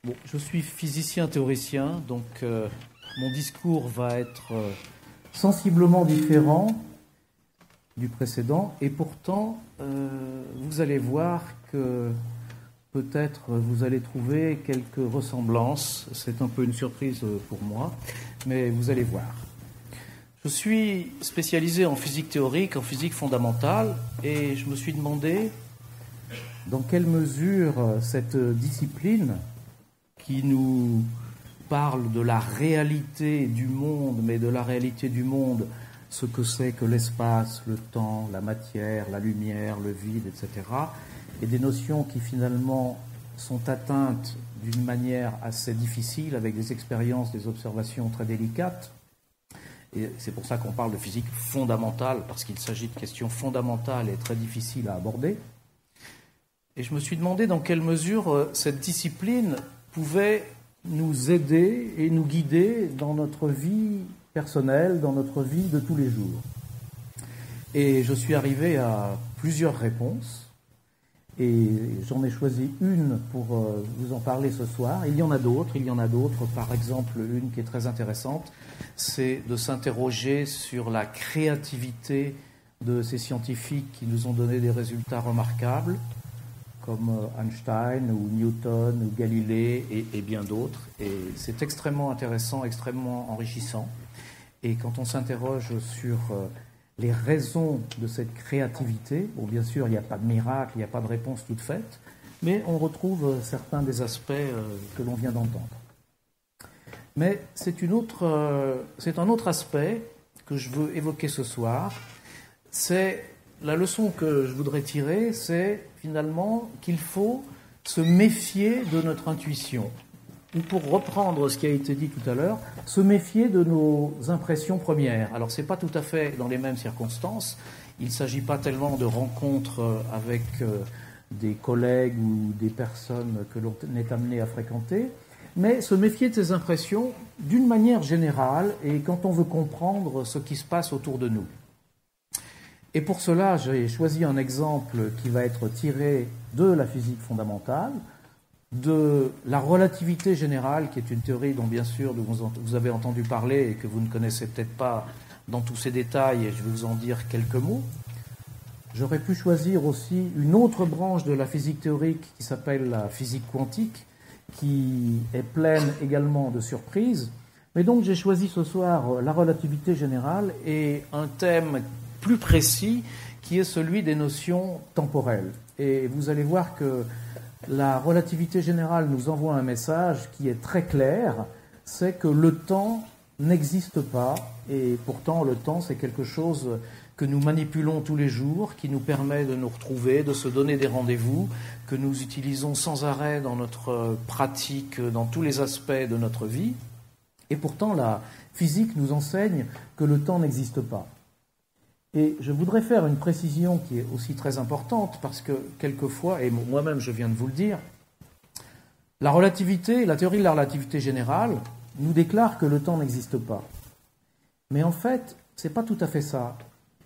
Bon, je suis physicien théoricien, donc mon discours va être sensiblement différent du précédent, et pourtant vous allez voir que peut-être vous allez trouver quelques ressemblances. C'est un peu une surprise pour moi, mais vous allez voir. Je suis spécialisé en physique théorique, en physique fondamentale, et je me suis demandé dans quelle mesure cette discipline qui nous parle de la réalité du monde, mais de la réalité du monde, ce que c'est que l'espace, le temps, la matière, la lumière, le vide, etc., et des notions qui finalement sont atteintes d'une manière assez difficile, avec des expériences, des observations très délicates. Et c'est pour ça qu'on parle de physique fondamentale, parce qu'il s'agit de questions fondamentales et très difficiles à aborder. Et je me suis demandé dans quelle mesure cette discipline pouvait nous aider et nous guider dans notre vie personnelle, dans notre vie de tous les jours. Et je suis arrivé à plusieurs réponses, et j'en ai choisi une pour vous en parler ce soir. Il y en a d'autres, par exemple une qui est très intéressante, c'est de s'interroger sur la créativité de ces scientifiques qui nous ont donné des résultats remarquables, comme Einstein ou Newton ou Galilée et bien d'autres. Et c'est extrêmement intéressant, extrêmement enrichissant. Et quand on s'interroge sur les raisons de cette créativité, bon, bien sûr, il n'y a pas de miracle, il n'y a pas de réponse toute faite, mais on retrouve certains des aspects que l'on vient d'entendre. Mais c'est un autre aspect que je veux évoquer ce soir. C'est la leçon que je voudrais tirer, c'est finalement qu'il faut se méfier de notre intuition. Ou pour reprendre ce qui a été dit tout à l'heure, se méfier de nos impressions premières. Alors, ce n'est pas tout à fait dans les mêmes circonstances. Il ne s'agit pas tellement de rencontres avec des collègues ou des personnes que l'on est amené à fréquenter, mais se méfier de ces impressions d'une manière générale et quand on veut comprendre ce qui se passe autour de nous. Et pour cela, j'ai choisi un exemple qui va être tiré de la physique fondamentale, de la relativité générale, qui est une théorie dont, bien sûr, vous avez entendu parler et que vous ne connaissez peut-être pas dans tous ses détails, et je vais vous en dire quelques mots. J'aurais pu choisir aussi une autre branche de la physique théorique qui s'appelle la physique quantique, qui est pleine également de surprises. Mais donc, j'ai choisi ce soir la relativité générale et un thème plus précis, qui est celui des notions temporelles. Et vous allez voir que la relativité générale nous envoie un message qui est très clair, c'est que le temps n'existe pas, et pourtant le temps c'est quelque chose que nous manipulons tous les jours, qui nous permet de nous retrouver, de se donner des rendez-vous, que nous utilisons sans arrêt dans notre pratique, dans tous les aspects de notre vie, et pourtant la physique nous enseigne que le temps n'existe pas. Et je voudrais faire une précision qui est aussi très importante, parce que quelquefois, et moi-même je viens de vous le dire, la théorie de la relativité générale nous déclare que le temps n'existe pas. Mais en fait, ce n'est pas tout à fait ça.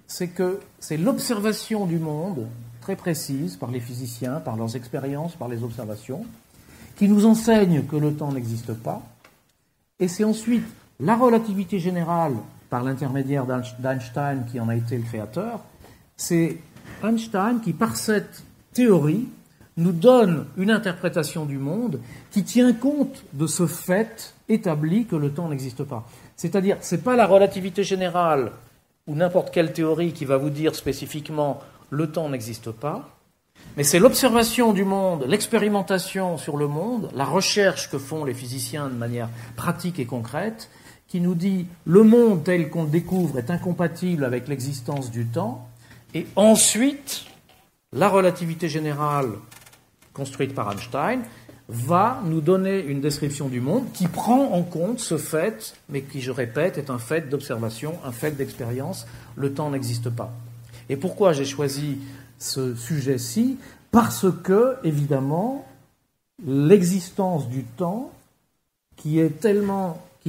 C'est que c'est l'observation du monde, très précise, par les physiciens, par leurs expériences, par les observations, qui nous enseigne que le temps n'existe pas. Et c'est ensuite la relativité générale, par l'intermédiaire d'Einstein, qui en a été le créateur, c'est Einstein qui, par cette théorie, nous donne une interprétation du monde qui tient compte de ce fait établi que le temps n'existe pas. C'est-à-dire, ce n'est pas la relativité générale ou n'importe quelle théorie qui va vous dire spécifiquement le temps n'existe pas, mais c'est l'observation du monde, l'expérimentation sur le monde, la recherche que font les physiciens de manière pratique et concrète, qui nous dit le monde tel qu'on le découvre est incompatible avec l'existence du temps, et ensuite, la relativité générale construite par Einstein va nous donner une description du monde qui prend en compte ce fait, mais qui, je répète, est un fait d'observation, un fait d'expérience. Le temps n'existe pas. Et pourquoi j'ai choisi ce sujet-ci ? Parce que, évidemment, l'existence du temps, qui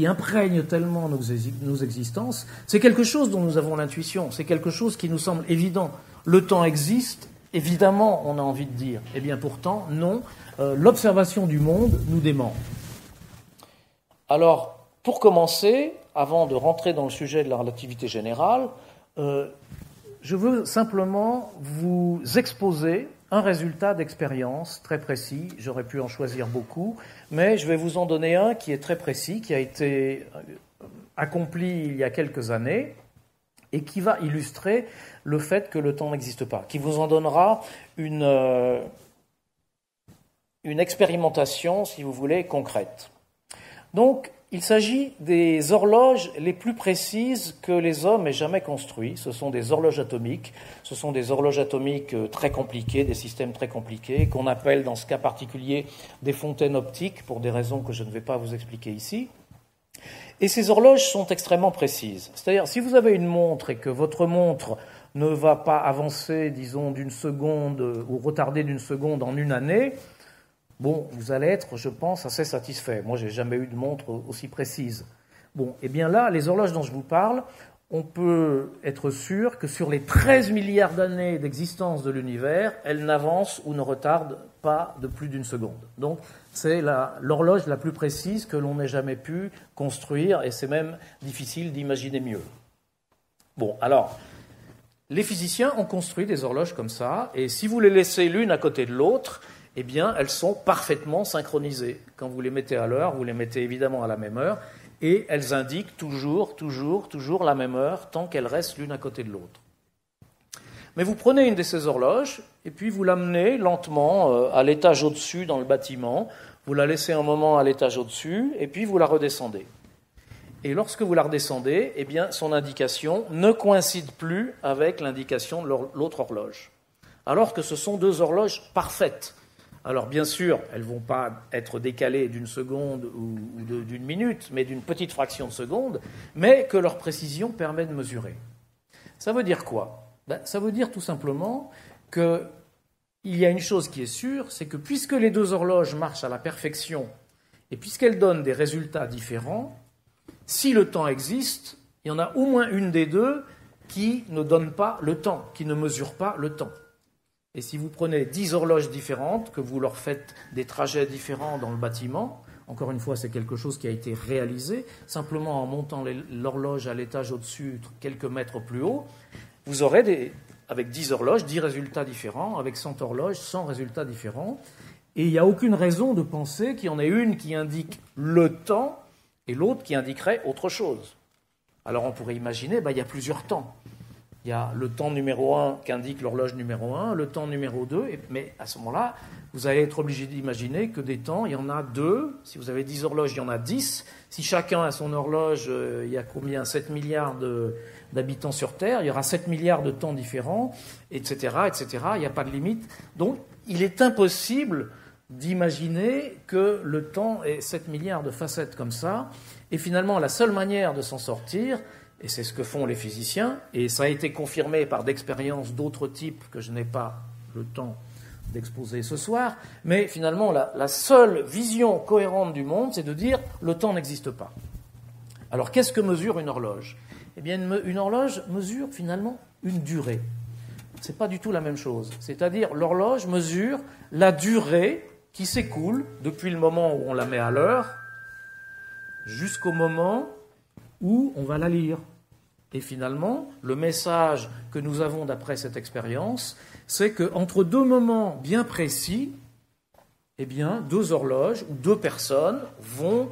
imprègne tellement nos existences, c'est quelque chose dont nous avons l'intuition, c'est quelque chose qui nous semble évident. Le temps existe évidemment, on a envie de dire. Eh bien pourtant, non, l'observation du monde nous dément. Alors, pour commencer, avant de rentrer dans le sujet de la relativité générale, je veux simplement vous exposer un résultat d'expérience très précis. J'aurais pu en choisir beaucoup, mais je vais vous en donner un qui est très précis, qui a été accompli il y a quelques années et qui va illustrer le fait que le temps n'existe pas, qui vous en donnera une expérimentation, si vous voulez, concrète. Donc, il s'agit des horloges les plus précises que les hommes aient jamais construites. Ce sont des horloges atomiques. Ce sont des horloges atomiques très compliquées, des systèmes très compliqués, qu'on appelle dans ce cas particulier des fontaines optiques, pour des raisons que je ne vais pas vous expliquer ici. Et ces horloges sont extrêmement précises. C'est-à-dire, si vous avez une montre et que votre montre ne va pas avancer, disons, d'une seconde ou retarder d'une seconde en une année, bon, vous allez être, je pense, assez satisfait. Moi, je n'ai jamais eu de montre aussi précise. Bon, eh bien là, les horloges dont je vous parle, on peut être sûr que sur les 13 milliards d'années d'existence de l'univers, elles n'avancent ou ne retardent pas de plus d'une seconde. Donc, c'est l'horloge la plus précise que l'on ait jamais pu construire, et c'est même difficile d'imaginer mieux. Bon, alors, les physiciens ont construit des horloges comme ça, et si vous les laissez l'une à côté de l'autre, eh bien, elles sont parfaitement synchronisées. Quand vous les mettez à l'heure, vous les mettez évidemment à la même heure, et elles indiquent toujours la même heure, tant qu'elles restent l'une à côté de l'autre. Mais vous prenez une de ces horloges, et puis vous l'amenez lentement à l'étage au-dessus dans le bâtiment, vous la laissez un moment à l'étage au-dessus, et puis vous la redescendez. Et lorsque vous la redescendez, eh bien, son indication ne coïncide plus avec l'indication de l'autre horloge, alors que ce sont deux horloges parfaites. Alors bien sûr, elles ne vont pas être décalées d'une seconde ou d'une minute, mais d'une petite fraction de seconde, mais que leur précision permet de mesurer. Ça veut dire quoi ? Ça veut dire tout simplement qu'il y a une chose qui est sûre, c'est que puisque les deux horloges marchent à la perfection, et puisqu'elles donnent des résultats différents, si le temps existe, il y en a au moins une des deux qui ne donne pas le temps, qui ne mesure pas le temps. Et si vous prenez 10 horloges différentes, que vous leur faites des trajets différents dans le bâtiment, encore une fois, c'est quelque chose qui a été réalisé, simplement en montant l'horloge à l'étage au-dessus, quelques mètres plus haut, vous aurez, avec 10 horloges, 10 résultats différents, avec 100 horloges, 100 résultats différents. Et il n'y a aucune raison de penser qu'il y en ait une qui indique le temps et l'autre qui indiquerait autre chose. Alors on pourrait imaginer, il y a plusieurs temps. Il y a le temps numéro 1 qu'indique l'horloge numéro 1, le temps numéro 2, mais à ce moment-là, vous allez être obligé d'imaginer que des temps, il y en a 2. Si vous avez 10 horloges, il y en a 10. Si chacun a son horloge, il y a combien ? 7 milliards d'habitants sur Terre, il y aura 7 milliards de temps différents, etc., etc. Il n'y a pas de limite. Donc, il est impossible d'imaginer que le temps ait 7 milliards de facettes comme ça. Et finalement, la seule manière de s'en sortir, et c'est ce que font les physiciens, et ça a été confirmé par d'expériences d'autres types que je n'ai pas le temps d'exposer ce soir, mais finalement, la seule vision cohérente du monde, c'est de dire le temps n'existe pas. Alors, qu'est-ce que mesure une horloge ? Eh bien, une horloge mesure finalement une durée. Ce n'est pas du tout la même chose. C'est-à-dire, l'horloge mesure la durée qui s'écoule depuis le moment où on la met à l'heure jusqu'au moment où on va la lire. Et finalement, le message que nous avons d'après cette expérience, c'est qu'entre deux moments bien précis, eh bien, deux horloges ou deux personnes vont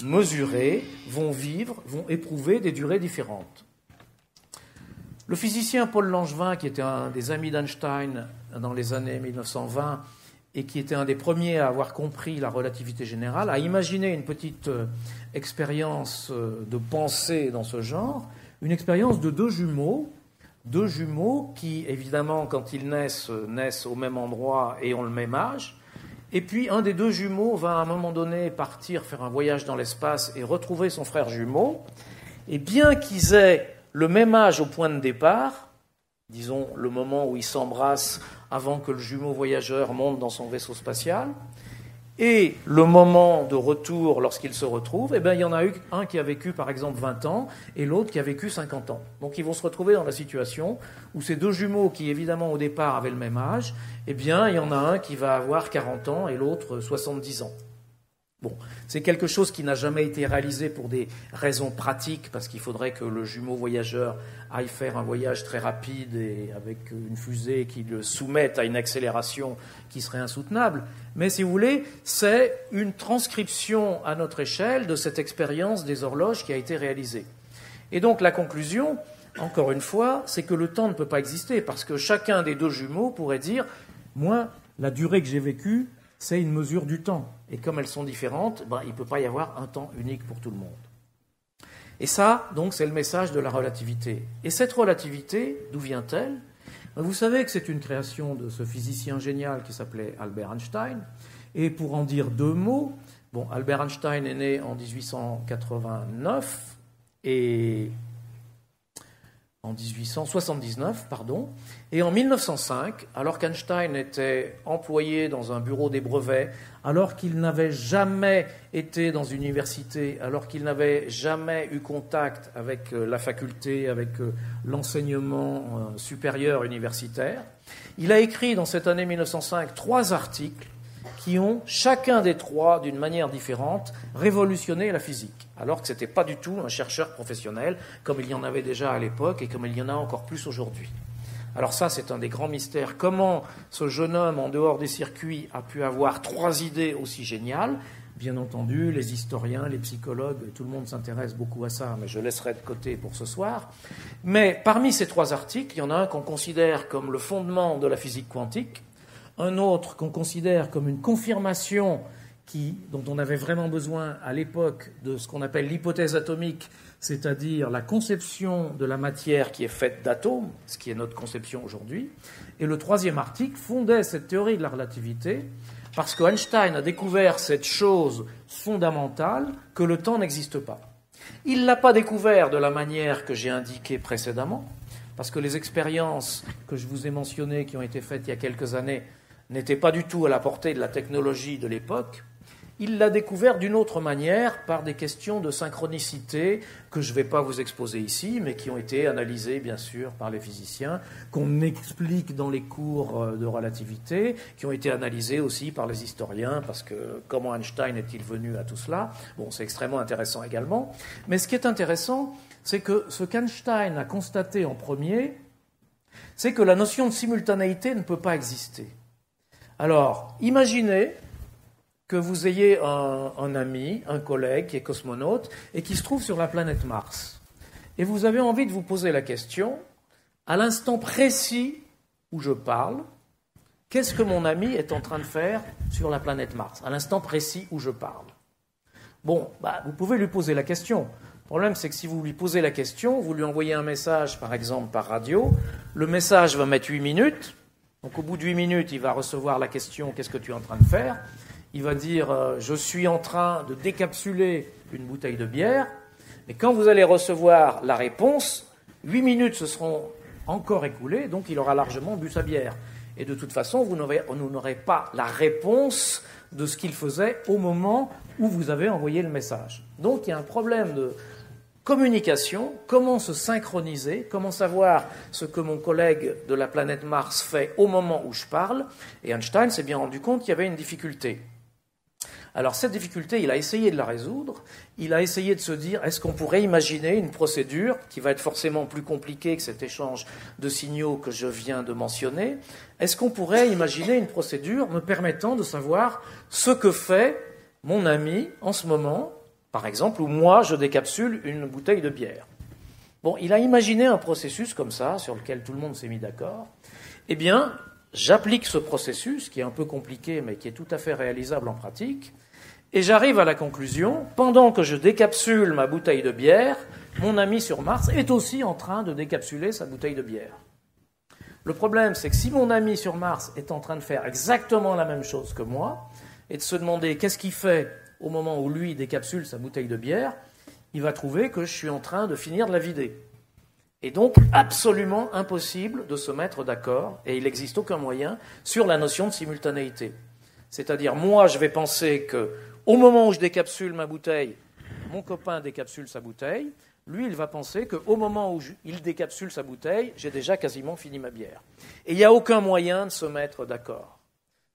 mesurer, vont vivre, vont éprouver des durées différentes. Le physicien Paul Langevin, qui était un des amis d'Einstein dans les années 1920 et qui était un des premiers à avoir compris la relativité générale, a imaginé une petite expérience de pensée dans ce genre, une expérience de deux jumeaux qui, évidemment, quand ils naissent au même endroit et ont le même âge. Et puis, un des deux jumeaux va à un moment donné partir faire un voyage dans l'espace et retrouver son frère jumeau. Et bien qu'ils aient le même âge au point de départ, disons le moment où ils s'embrassent avant que le jumeau voyageur monte dans son vaisseau spatial, et le moment de retour lorsqu'ils se retrouvent, eh bien, il y en a eu un qui a vécu par exemple 20 ans et l'autre qui a vécu 50 ans. Donc ils vont se retrouver dans la situation où ces deux jumeaux qui évidemment au départ avaient le même âge, eh bien il y en a un qui va avoir 40 ans et l'autre 70 ans. Bon, c'est quelque chose qui n'a jamais été réalisé pour des raisons pratiques, parce qu'il faudrait que le jumeau voyageur aille faire un voyage très rapide et avec une fusée qui le soumette à une accélération qui serait insoutenable. Mais si vous voulez, c'est une transcription à notre échelle de cette expérience des horloges qui a été réalisée. Et donc la conclusion, encore une fois, c'est que le temps ne peut pas exister, parce que chacun des deux jumeaux pourrait dire « Moi, la durée que j'ai vécue, c'est une mesure du temps. Et comme elles sont différentes, il ne peut pas y avoir un temps unique pour tout le monde. » Et ça, donc, c'est le message de la relativité. Et cette relativité, d'où vient-elle ? Vous savez que c'est une création de ce physicien génial qui s'appelait Albert Einstein. Et pour en dire deux mots, Albert Einstein est né en 1889 et en 1879, et en 1905, alors qu'Einstein était employé dans un bureau des brevets, alors qu'il n'avait jamais été dans une université, alors qu'il n'avait jamais eu contact avec la faculté, avec l'enseignement supérieur universitaire, il a écrit dans cette année 1905 3 articles qui ont, chacun des 3, d'une manière différente, révolutionné la physique, alors que ce n'était pas du tout un chercheur professionnel, comme il y en avait déjà à l'époque et comme il y en a encore plus aujourd'hui. Alors ça, c'est un des grands mystères. Comment ce jeune homme, en dehors des circuits, a pu avoir 3 idées aussi géniales ? Bien entendu, les historiens, les psychologues, tout le monde s'intéresse beaucoup à ça, mais je laisserai de côté pour ce soir. Mais parmi ces 3 articles, il y en a un qu'on considère comme le fondement de la physique quantique, un autre qu'on considère comme une confirmation dont on avait vraiment besoin à l'époque de ce qu'on appelle l'hypothèse atomique, c'est-à-dire la conception de la matière qui est faite d'atomes, ce qui est notre conception aujourd'hui. Et le 3e article fondait cette théorie de la relativité parce qu'Einstein a découvert cette chose fondamentale que le temps n'existe pas. Il ne l'a pas découvert de la manière que j'ai indiquée précédemment, parce que les expériences que je vous ai mentionnées qui ont été faites il y a quelques années n'était pas du tout à la portée de la technologie de l'époque. Il l'a découvert d'une autre manière, par des questions de synchronicité que je ne vais pas vous exposer ici, mais qui ont été analysées, bien sûr, par les physiciens, qu'on explique dans les cours de relativité, qui ont été analysées aussi par les historiens, parce que comment Einstein est-il venu à tout cela ? C'est extrêmement intéressant également. Mais ce qui est intéressant, c'est que ce qu'Einstein a constaté en premier, c'est que la notion de simultanéité ne peut pas exister. Alors, imaginez que vous ayez un ami, un collègue qui est cosmonaute et qui se trouve sur la planète Mars. Et vous avez envie de vous poser la question, à l'instant précis où je parle, qu'est-ce que mon ami est en train de faire sur la planète Mars, à l'instant précis où je parle ? Vous pouvez lui poser la question. Le problème, c'est que si vous lui posez la question, vous lui envoyez un message, par exemple, par radio, le message va mettre 8 minutes. Donc au bout de 8 minutes, il va recevoir la question « Qu'est-ce que tu es en train de faire ?» Il va dire « Je suis en train de décapsuler une bouteille de bière. » Mais quand vous allez recevoir la réponse, 8 minutes se seront encore écoulées, donc il aura largement bu sa bière. Et de toute façon, vous n'aurez pas la réponse de ce qu'il faisait au moment où vous avez envoyé le message. Donc il y a un problème de communication, comment se synchroniser, comment savoir ce que mon collègue de la planète Mars fait au moment où je parle. Et Einstein s'est bien rendu compte qu'il y avait une difficulté. Alors cette difficulté, il a essayé de la résoudre, il a essayé de se dire, est-ce qu'on pourrait imaginer une procédure qui va être forcément plus compliquée que cet échange de signaux que je viens de mentionner, est-ce qu'on pourrait imaginer une procédure me permettant de savoir ce que fait mon ami en ce moment, par exemple, où moi je décapsule une bouteille de bière. Il a imaginé un processus comme ça, sur lequel tout le monde s'est mis d'accord. Eh bien, j'applique ce processus, qui est un peu compliqué, mais qui est tout à fait réalisable en pratique, et j'arrive à la conclusion, pendant que je décapsule ma bouteille de bière, mon ami sur Mars est aussi en train de décapsuler sa bouteille de bière. Le problème, c'est que si mon ami sur Mars est en train de faire exactement la même chose que moi, et de se demander qu'est-ce qu'il fait au moment où lui décapsule sa bouteille de bière, il va trouver que je suis en train de finir de la vider. Et donc, absolument impossible de se mettre d'accord, et il n'existe aucun moyen, sur la notion de simultanéité. C'est-à-dire, moi, je vais penser que au moment où je décapsule ma bouteille, mon copain décapsule sa bouteille. Lui, il va penser qu'au moment où il décapsule sa bouteille, j'ai déjà quasiment fini ma bière. Et il n'y a aucun moyen de se mettre d'accord.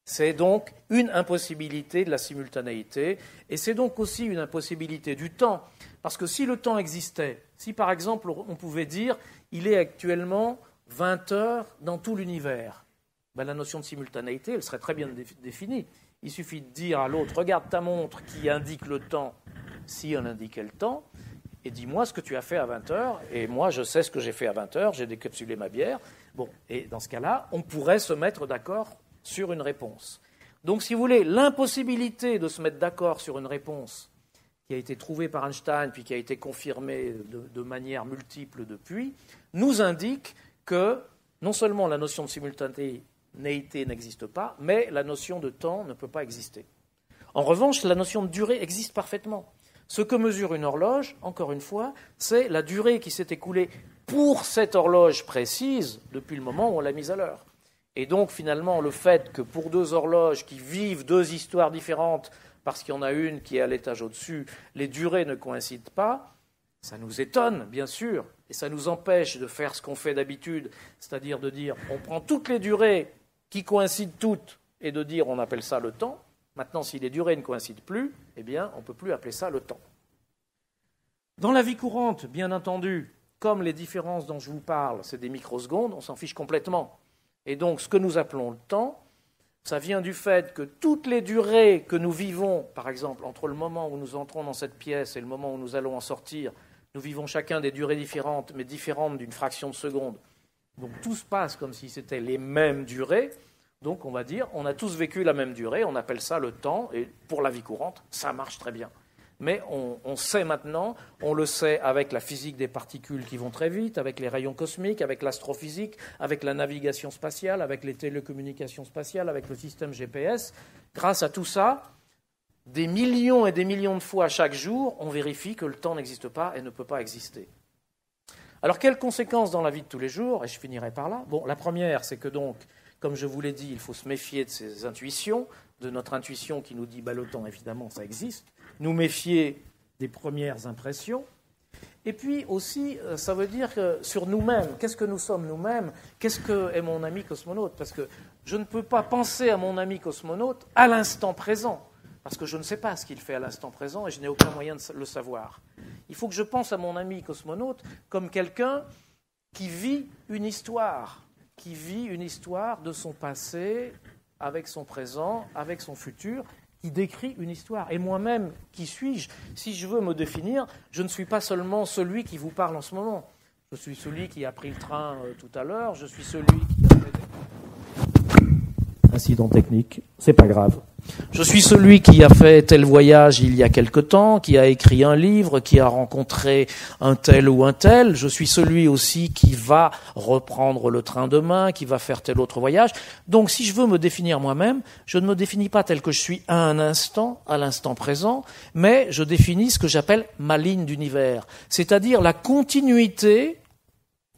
C'est donc une impossibilité de la simultanéité, et c'est donc aussi une impossibilité du temps. Parce que si le temps existait, si par exemple on pouvait dire il est actuellement 20 heures dans tout l'univers, ben, la notion de simultanéité, elle serait très bien définie. Il suffit de dire à l'autre, regarde ta montre qui indique le temps, si on indiquait le temps, et dis-moi ce que tu as fait à 20 heures, et moi je sais ce que j'ai fait à 20 heures, j'ai décapsulé ma bière. Bon, et dans ce cas-là, on pourrait se mettre d'accord sur une réponse. Donc si vous voulez, l'impossibilité de se mettre d'accord sur une réponse qui a été trouvée par Einstein, puis qui a été confirmée de manière multiple depuis, nous indique que non seulement la notion de simultanéité n'existe pas, mais la notion de temps ne peut pas exister. En revanche, la notion de durée existe parfaitement. Ce que mesure une horloge, encore une fois, c'est la durée qui s'est écoulée pour cette horloge précise depuis le moment où on l'a mise à l'heure. Et donc, finalement, le fait que pour deux horloges qui vivent deux histoires différentes, parce qu'il y en a une qui est à l'étage au-dessus, les durées ne coïncident pas, ça nous étonne, bien sûr, et ça nous empêche de faire ce qu'on fait d'habitude, c'est-à-dire de dire, on prend toutes les durées qui coïncident toutes, et de dire, on appelle ça le temps. Maintenant, si les durées ne coïncident plus, eh bien, on ne peut plus appeler ça le temps. Dans la vie courante, bien entendu, comme les différences dont je vous parle, c'est des microsecondes, on s'en fiche complètement. Et donc, ce que nous appelons le temps, ça vient du fait que toutes les durées que nous vivons, par exemple, entre le moment où nous entrons dans cette pièce et le moment où nous allons en sortir, nous vivons chacun des durées différentes, mais différentes d'une fraction de seconde. Donc, tout se passe comme si c'était les mêmes durées. Donc, on va dire, on a tous vécu la même durée, on appelle ça le temps, et pour la vie courante, ça marche très bien. Mais on sait maintenant, on le sait avec la physique des particules qui vont très vite, avec les rayons cosmiques, avec l'astrophysique, avec la navigation spatiale, avec les télécommunications spatiales, avec le système GPS. Grâce à tout ça, des millions et des millions de fois chaque jour, on vérifie que le temps n'existe pas et ne peut pas exister. Alors, quelles conséquences dans la vie de tous les jours? Et je finirai par là. Bon, la première, c'est que donc, comme je vous l'ai dit, il faut se méfier de ces intuitions, de notre intuition qui nous dit le temps, évidemment, ça existe. Nous méfier des premières impressions. Et puis aussi, ça veut dire que sur nous-mêmes, qu'est-ce que nous sommes nous-mêmes? Qu'est-ce qu'est mon ami cosmonaute? Parce que je ne peux pas penser à mon ami cosmonaute à l'instant présent, parce que je ne sais pas ce qu'il fait à l'instant présent et je n'ai aucun moyen de le savoir. Il faut que je pense à mon ami cosmonaute comme quelqu'un qui vit une histoire de son passé, avec son présent, avec son futur, qui décrit une histoire. Et moi-même, qui suis-je? Si je veux me définir, je ne suis pas seulement celui qui vous parle en ce moment. Je suis celui qui a pris le train tout à l'heure, je suis celui qui a fait... Incident technique, c'est pas grave. Je suis celui qui a fait tel voyage il y a quelque temps, qui a écrit un livre, qui a rencontré un tel ou un tel. Je suis celui aussi qui va reprendre le train demain, qui va faire tel autre voyage. Donc si je veux me définir moi-même, je ne me définis pas tel que je suis à un instant, à l'instant présent, mais je définis ce que j'appelle ma ligne d'univers, c'est-à-dire la continuité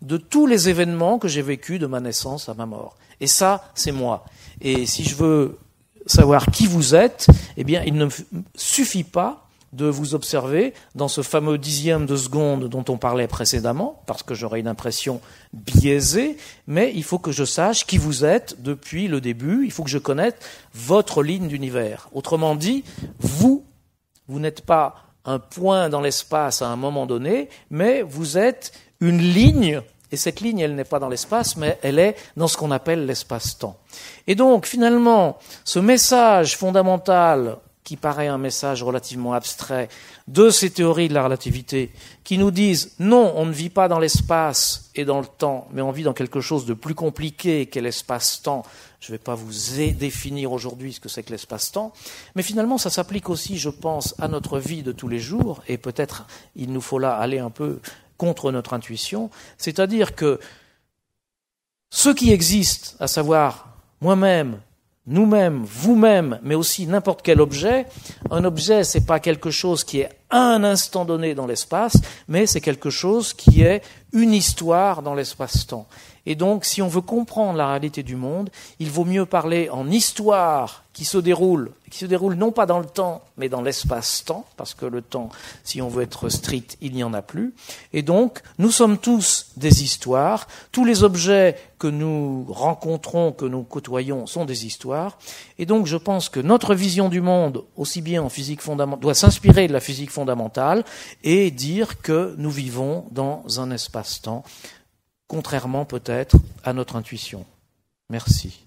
de tous les événements que j'ai vécus de ma naissance à ma mort. Et ça, c'est moi. Et si je veux savoir qui vous êtes, eh bien, il ne suffit pas de vous observer dans ce fameux dixième de seconde dont on parlait précédemment, parce que j'aurai une impression biaisée, mais il faut que je sache qui vous êtes depuis le début, il faut que je connaisse votre ligne d'univers. Autrement dit, vous n'êtes pas un point dans l'espace à un moment donné, mais vous êtes une ligne. Et cette ligne, elle n'est pas dans l'espace, mais elle est dans ce qu'on appelle l'espace-temps. Et donc, finalement, ce message fondamental, qui paraît un message relativement abstrait, de ces théories de la relativité, qui nous disent, non, on ne vit pas dans l'espace et dans le temps, mais on vit dans quelque chose de plus compliqué qu'est l'espace-temps. Je ne vais pas vous définir aujourd'hui ce que c'est que l'espace-temps, mais finalement, ça s'applique aussi, je pense, à notre vie de tous les jours, et peut-être il nous faut là aller un peu contre notre intuition, c'est-à-dire que ce qui existe, à savoir moi-même, nous-mêmes, vous-même, mais aussi n'importe quel objet, un objet, c'est pas quelque chose qui est à un instant donné dans l'espace, mais c'est quelque chose qui est une histoire dans l'espace-temps. Et donc, si on veut comprendre la réalité du monde, il vaut mieux parler en histoire qui se déroule non pas dans le temps, mais dans l'espace-temps, parce que le temps, si on veut être strict, il n'y en a plus. Et donc, nous sommes tous des histoires. Tous les objets que nous rencontrons, que nous côtoyons, sont des histoires. Et donc, je pense que notre vision du monde, aussi bien en physique fondamentale, doit s'inspirer de la physique fondamentale et dire que nous vivons dans un espace-temps, contrairement peut-être à notre intuition. Merci.